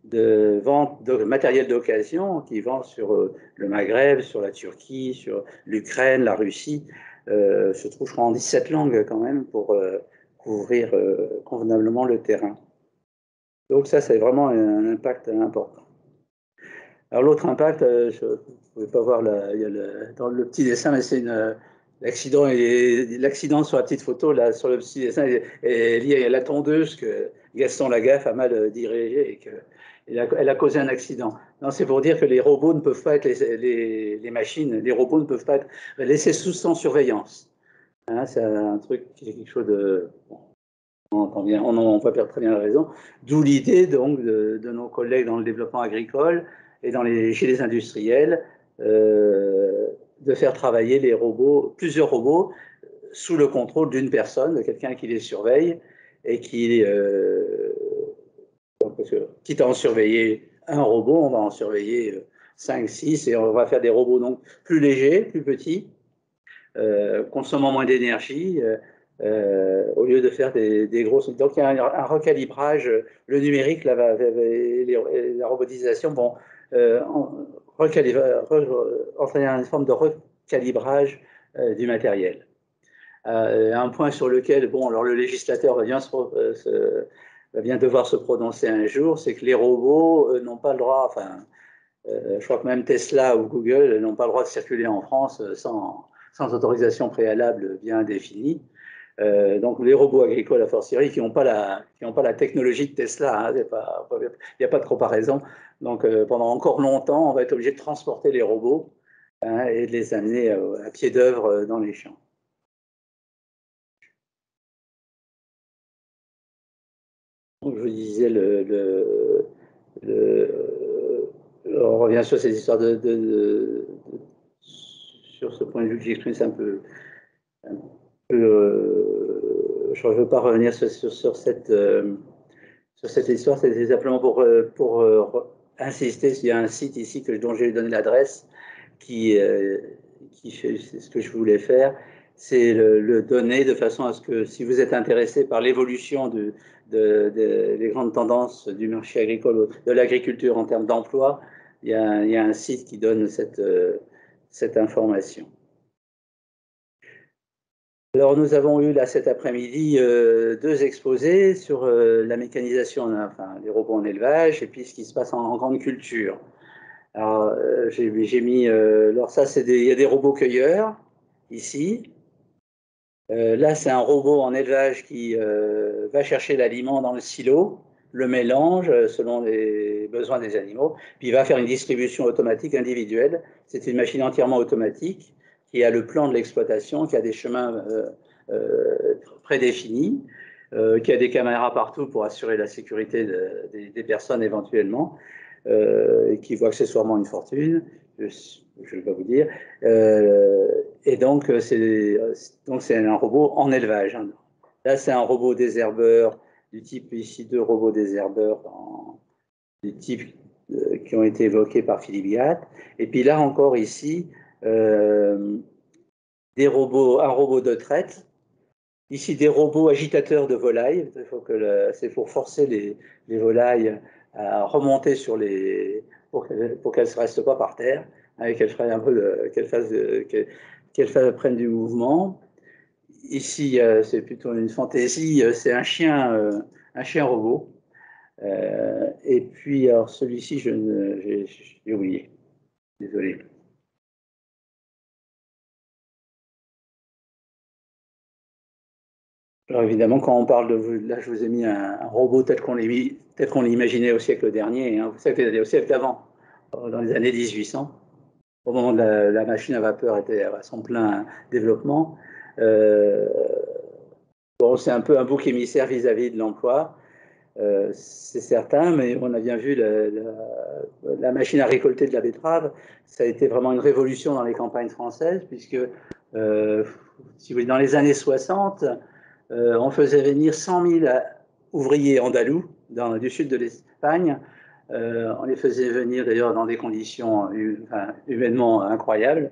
de vente de matériel d'occasion qui vend sur le Maghreb, sur la Turquie, sur l'Ukraine, la Russie, se trouve, je crois, en 17 langues quand même pour couvrir convenablement le terrain. Donc ça, c'est vraiment un impact important. Alors l'autre impact, vous ne pouvez pas voir dans le petit dessin, mais c'est l'accident sur la petite photo, là, sur le petit dessin, est lié à la tondeuse que Gaston Lagaffe a mal dirigée et elle a causé un accident. Non, c'est pour dire que les robots ne peuvent pas être les machines, les robots ne peuvent pas être laissés sans surveillance. Hein, c'est un truc qui est quelque chose de... On voit très bien la raison. D'où l'idée donc de nos collègues dans le développement agricole et chez les industriels de faire travailler les robots, plusieurs robots, sous le contrôle d'une personne, de quelqu'un qui les surveille et parce que, quitte à en surveiller un robot, on va en surveiller 5, 6 et on va faire des robots donc plus légers, plus petits, consommant moins d'énergie, au lieu de faire des grosses. Donc il y a un recalibrage. Le numérique, la robotisation vont entraîner une forme de recalibrage du matériel. Un point sur lequel, bon, alors le législateur va bien devoir se prononcer un jour, c'est que les robots n'ont pas le droit, enfin, je crois que même Tesla ou Google n'ont pas le droit de circuler en France sans autorisation préalable bien définie. Donc les robots agricoles, a fortiori, qui n'ont pas la technologie de Tesla, hein, il n'y a pas de comparaison. Donc pendant encore longtemps, on va être obligé de transporter les robots, hein, et de les amener à pied d'œuvre dans les champs. Donc, je vous disais, on revient sur ces histoires sur ce point de vue que j'exprime, c'est un peu je ne veux pas revenir sur cette histoire, c'est simplement pour insister. Il y a un site ici dont j'ai donné l'adresse qui fait ce que je voulais faire, c'est le donner de façon à ce que si vous êtes intéressé par l'évolution des grandes tendances du marché agricole, de l'agriculture en termes d'emploi, il y a un site qui donne cette information. Alors, nous avons eu là cet après-midi 2 exposés sur la mécanisation, enfin, les robots en élevage et puis ce qui se passe en grande culture. Alors, j'ai mis, alors ça, il y a des robots cueilleurs ici. Là, c'est un robot en élevage qui va chercher l'aliment dans le silo, le mélange selon les besoins des animaux, puis il va faire une distribution automatique individuelle. C'est une machine entièrement automatique qui a le plan de l'exploitation, qui a des chemins prédéfinis, qui a des caméras partout pour assurer la sécurité des personnes éventuellement, et qui vaut accessoirement une fortune. Je ne vais pas vous dire. Et donc, c'est un robot en élevage. Là, c'est un robot désherbeur du type ici, 2 robots désherbeurs du type qui ont été évoqués par Philippe Gatt. Et puis là encore ici, un robot de traite. Ici, des robots agitateurs de volailles. C'est pour forcer les volailles à remonter pour qu'elles ne restent pas par terre, hein, qu'elles prennent du mouvement. Ici, c'est plutôt une fantaisie, c'est un chien robot. Et puis, alors celui-ci, j'ai oublié. Désolé. Alors évidemment, quand on parle de... Là, je vous ai mis un robot tel qu'on l'imaginait au siècle dernier, hein, au siècle d'avant, dans les années 1800, au moment de la machine à vapeur était à son plein développement. Euh, bon, c'est un peu un bouc émissaire vis-à-vis de l'emploi, c'est certain, mais on a bien vu la machine à récolter de la betterave, ça a été vraiment une révolution dans les campagnes françaises, puisque si vous voulez, dans les années 60, on faisait venir 100 000 ouvriers andalous du sud de l'Espagne. On les faisait venir d'ailleurs dans des conditions humainement incroyables,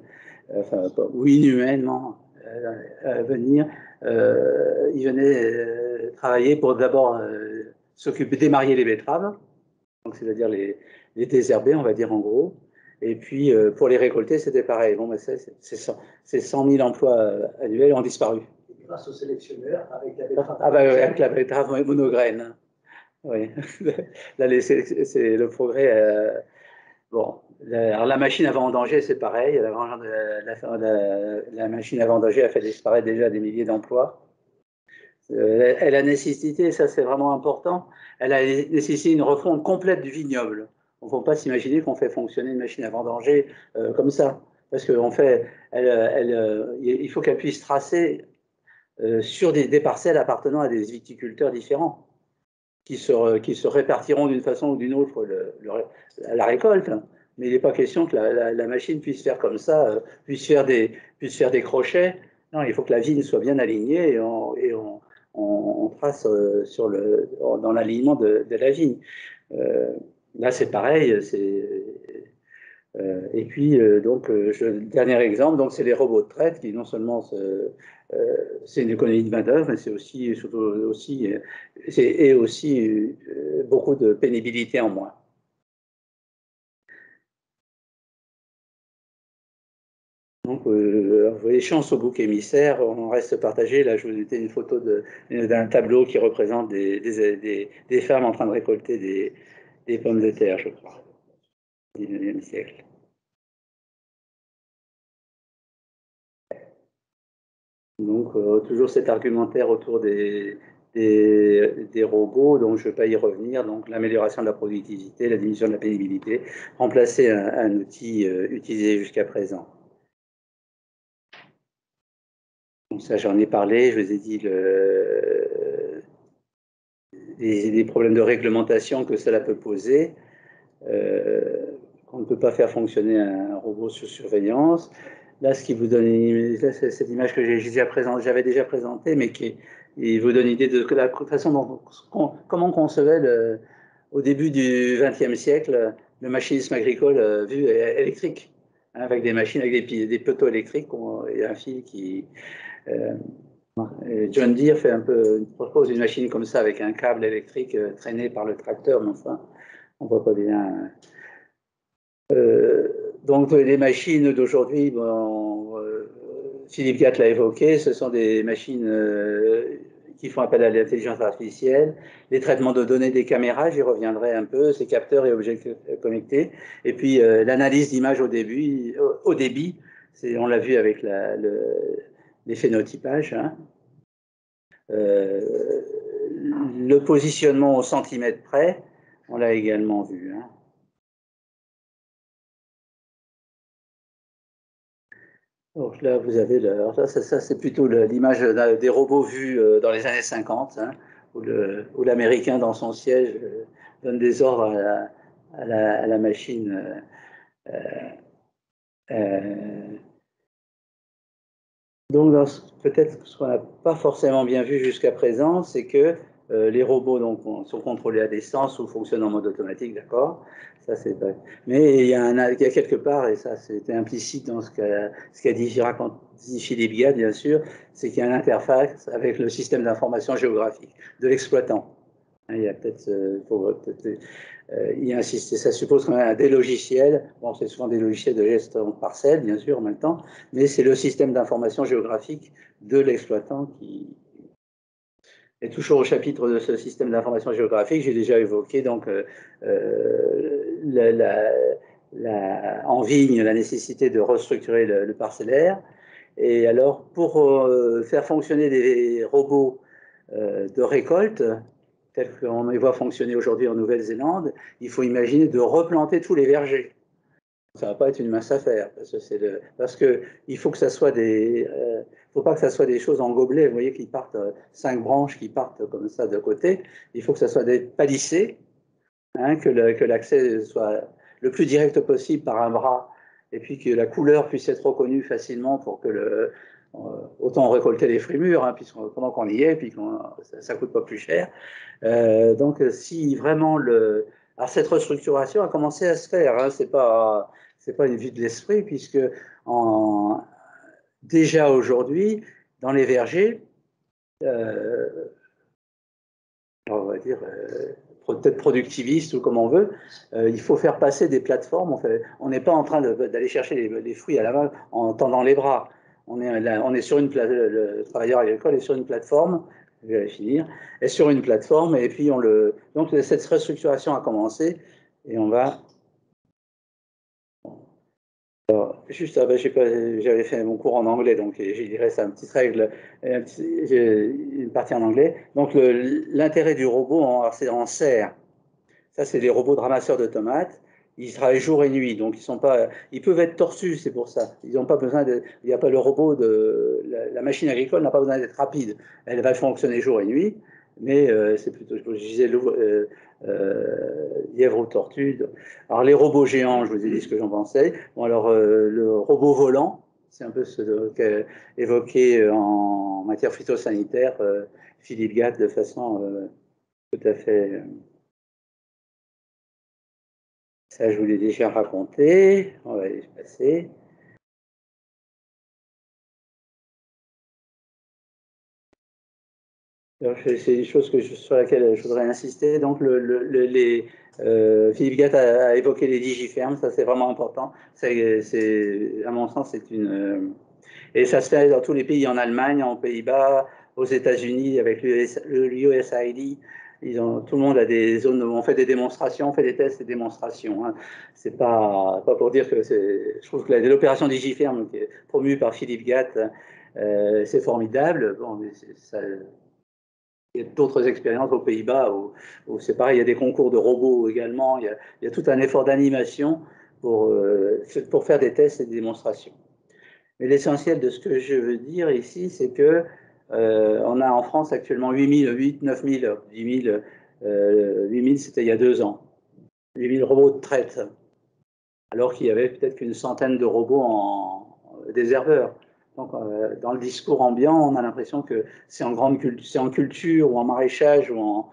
ou inhumainement venir. Ils venaient travailler pour d'abord s'occuper, démarier les betteraves, c'est-à-dire les désherber, on va dire en gros. Et puis pour les récolter, c'était pareil. Bon, ben, ces 100 000 emplois annuels ont disparu. Grâce aux sélectionneurs, avec la betterave. Ah bah, avec la betterave monograine. Oui. Là, c'est le progrès. Bon, alors la machine à vendanger, c'est pareil. La machine à vendanger a fait disparaître déjà des milliers d'emplois. Elle a nécessité, ça c'est vraiment important, elle a nécessité une refonte complète du vignoble. On ne faut pas s'imaginer qu'on fait fonctionner une machine à vendanger comme ça. Parce qu'en fait, il faut qu'elle puisse tracer sur des parcelles appartenant à des viticulteurs différents qui se répartiront d'une façon ou d'une autre la récolte. Mais il n'est pas question que la machine puisse faire comme ça, puisse faire des crochets. Non, il faut que la vigne soit bien alignée et on trace dans l'alignement de la vigne. Là, c'est pareil. Et puis, donc, le dernier exemple, donc, c'est les robots de traite qui, non seulement, c'est une économie de main-d'œuvre, mais c'est aussi, surtout aussi, et aussi beaucoup de pénibilité en moins. Donc, vous voyez, chance au bouc émissaire, on reste partagé. Là, je vous ai fait une photo d'un tableau qui représente des femmes en train de récolter des pommes de terre, je crois, du 19e siècle. Donc, toujours cet argumentaire autour des robots, donc je ne vais pas y revenir. Donc, l'amélioration de la productivité, la diminution de la pénibilité, remplacer un outil utilisé jusqu'à présent. Donc, ça, j'en ai parlé. Je vous ai dit les problèmes de réglementation que cela peut poser. On ne peut pas faire fonctionner un robot sous surveillance. Là, ce qui vous donne cette image que j'avais déjà présentée, mais qui vous donne une idée de la façon comment on concevait au début du XXe siècle le machinisme agricole vu électrique, hein, avec des machines, avec des poteaux électriques et un fil qui. John Deere propose une machine comme ça avec un câble électrique traîné par le tracteur, mais enfin, on ne voit pas bien. Donc les machines d'aujourd'hui, bon, Philippe Gatt l'a évoqué, ce sont des machines qui font appel à l'intelligence artificielle, les traitements de données des caméras, j'y reviendrai un peu, ces capteurs et objets connectés, et puis l'analyse d'images au débit, on l'a vu avec les phénotypages, hein. Le positionnement au centimètre près, on l'a également vu, hein. Donc là, vous avez alors ça c'est plutôt l'image des robots vus dans les années 50, hein, où l'Américain dans son siège donne des ordres à la machine. Donc peut-être ce qu'on n'a pas forcément bien vu jusqu'à présent, c'est que les robots donc, sont contrôlés à distance ou fonctionnent en mode automatique, d'accord? Ça, c'est vrai. Mais il y a quelque part, et ça c'était implicite dans ce qu'a dit Philippe Gatt, bien sûr, c'est qu'il y a une interface avec le système d'information géographique de l'exploitant. Il y a peut-être, y insister. Ça suppose quand même des logiciels. Bon, c'est souvent des logiciels de gestion de parcelles, bien sûr, en même temps, mais c'est le système d'information géographique de l'exploitant qui. Et toujours au chapitre de ce système d'information géographique, j'ai déjà évoqué donc en vigne la nécessité de restructurer le parcellaire. Et alors, pour faire fonctionner des robots de récolte, tels qu'on les voit fonctionner aujourd'hui en Nouvelle-Zélande, il faut imaginer de replanter tous les vergers. Ça ne va pas être une mince affaire, parce que il faut que ça soit faut pas que ça soit des choses en gobelet, vous voyez, qui partent 5 branches qui partent comme ça de côté. Il faut que ça soit des palissés, hein, que l'accès soit le plus direct possible par un bras, et puis que la couleur puisse être reconnue facilement pour que autant récolter les fruits mûrs, hein, pendant qu'on y est, puis ça ne coûte pas plus cher. Donc, si vraiment alors, cette restructuration a commencé à se faire, hein, c'est pas une vue de l'esprit, puisque déjà aujourd'hui, dans les vergers, on va dire peut-être productiviste ou comme on veut, il faut faire passer des plateformes. On n'est pas en train d'aller chercher les fruits à la main en tendant les bras. On est sur le travailleur agricole est sur une plateforme, je vais finir, est sur une plateforme, et puis donc cette restructuration a commencé, et on va. Alors, juste, j'avais fait mon cours en anglais, donc il reste une petite règle, une partie en anglais. Donc l'intérêt du robot, c'est en serre. Ça, c'est les robots de ramasseurs de tomates. Ils travaillent jour et nuit, donc ils peuvent être torsus, c'est pour ça. Ils n'ont pas besoin il n'y a pas le robot la machine agricole n'a pas besoin d'être rapide. Elle va fonctionner jour et nuit, mais c'est plutôt, je disais, lièvre ou tortue. Alors les robots géants, je vous ai dit ce que j'en pensais. Bon, alors le robot volant, c'est un peu ce évoqué en matière phytosanitaire, Philippe Gatt, de façon tout à fait. Ça, je vous l'ai déjà raconté. On va aller passer. C'est des choses sur lesquelles je voudrais insister. Donc, Philippe Gatt a évoqué les digifermes, ça c'est vraiment important. À mon sens, c'est et ça se fait dans tous les pays, en Allemagne, en Pays-Bas, aux États-Unis, avec l'USAID. Tout le monde a des zones où on fait des démonstrations, on fait des tests et des démonstrations. Hein. C'est pas pour dire que je trouve que l'opération Digiferme, qui est promue par Philippe Gatt, c'est formidable. Bon, il y a d'autres expériences aux Pays-Bas où c'est pareil, il y a des concours de robots également, il y a tout un effort d'animation pour faire des tests et des démonstrations. Mais l'essentiel de ce que je veux dire ici, c'est que on a en France actuellement 8 000, 9 000, 10 000, 8 000 c'était il y a 2 ans, 8 000 robots de traite, alors qu'il y avait peut-être qu'une centaine de robots désherbeurs. Donc, dans le discours ambiant, on a l'impression que c'est en culture ou en maraîchage ou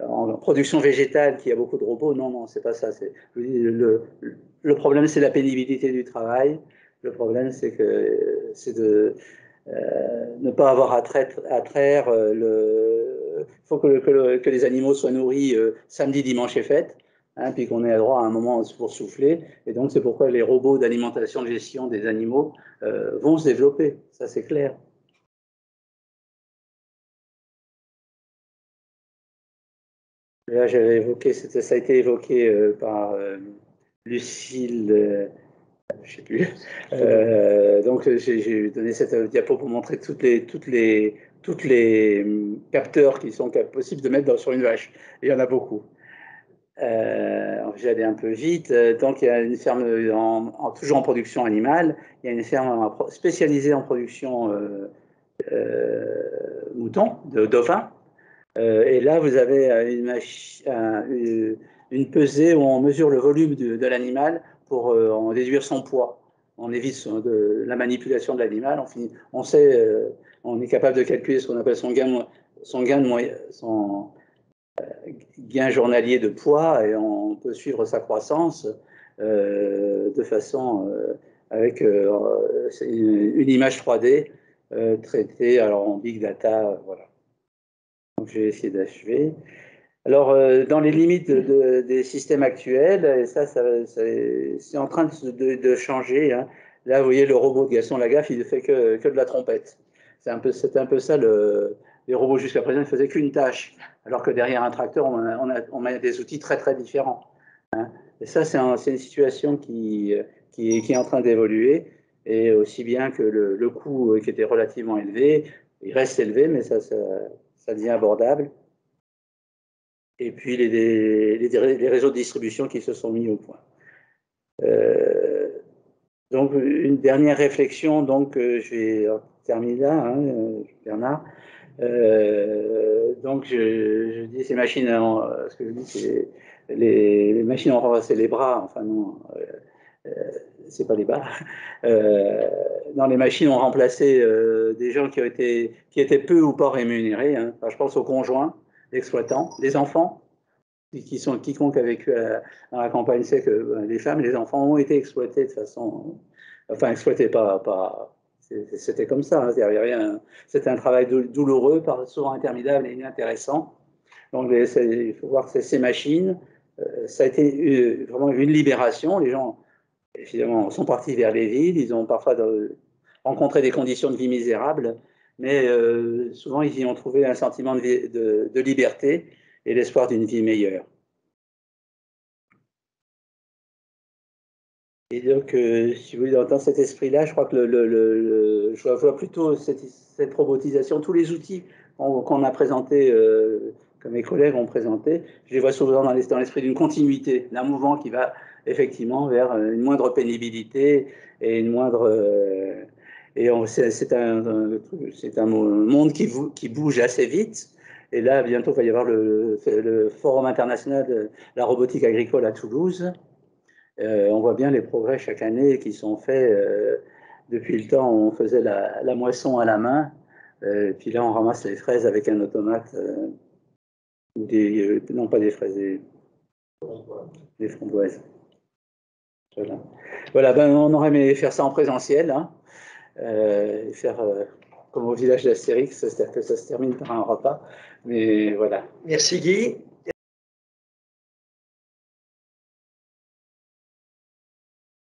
en production végétale qu'il y a beaucoup de robots. Non, non, c'est pas ça. Le problème, c'est la pénibilité du travail. Le problème, c'est de ne pas avoir à traire. Il faut que les animaux soient nourris samedi, dimanche et fête. Hein, puis qu'on ait droit à un moment pour souffler. Et donc, c'est pourquoi les robots d'alimentation, de gestion des animaux vont se développer. Ça, c'est clair. Là, j'avais évoqué, ça a été évoqué par Lucille, je ne sais plus. Donc, j'ai donné cette diapo pour montrer toutes les capteurs qui sont possibles de mettre sur une vache. Et il y en a beaucoup. J'allais un peu vite. Donc, il y a une ferme toujours en production animale. Il y a une ferme spécialisée en production moutons, de dauphins. Et là, vous avez une pesée où on mesure le volume de l'animal pour en déduire son poids. On évite la manipulation de l'animal. On est capable de calculer ce qu'on appelle son gain journalier de poids, et on peut suivre sa croissance de façon avec une image 3D traitée alors en big data. Voilà. Donc, je vais essayer d'achever. Alors, dans les limites des systèmes actuels, et ça c'est en train de changer. Hein. Là, vous voyez, le robot de Gaston Lagaffe, il ne fait que de la trompette. C'était un peu ça, les robots jusqu'à présent ne faisaient qu'une tâche, alors que derrière un tracteur, on a des outils très, très différents. Hein. Et ça, c'est une situation qui est en train d'évoluer, et aussi bien que le coût qui était relativement élevé, il reste élevé, mais ça devient abordable. Et puis les réseaux de distribution qui se sont mis au point. Donc, une dernière réflexion, donc je vais terminer là, hein, Bernard. Donc, je dis ces machines, ce que je dis, c'est les machines ont remplacé les bras, enfin non, c'est pas les bras. Non, les machines ont remplacé des gens qui étaient peu ou pas rémunérés. Hein. Enfin, je pense aux conjoints, exploitants, les enfants, quiconque a vécu dans la campagne sait que les femmes et les enfants ont été exploités de façon, enfin exploités pas c'était comme ça, hein, c'était un travail douloureux, souvent interminable et inintéressant. Donc il faut voir que ces machines, ça a été vraiment une libération. Les gens, évidemment, sont partis vers les villes, ils ont parfois rencontré des conditions de vie misérables, mais souvent ils y ont trouvé un sentiment de liberté et l'espoir d'une vie meilleure. Et donc, si vous voulez, dans cet esprit-là, je crois que je vois plutôt cette robotisation, tous les outils qu'on a présentés, que mes collègues ont présentés, je les vois souvent dans l'esprit d'une continuité, d'un mouvement qui va effectivement vers une moindre pénibilité et une moindre. C'est un monde qui bouge assez vite. Et là, bientôt, il va y avoir le Forum international de la robotique agricole à Toulouse. On voit bien les progrès chaque année qui sont faits. Depuis le temps, on faisait la moisson à la main, puis là, on ramasse les fraises avec un automate, non pas des fraises, des framboises. Voilà, ben, on aurait aimé faire ça en présentiel, hein, faire comme au village d'Astérix, c'est-à-dire que ça se termine par un repas. Mais voilà. Merci Guy.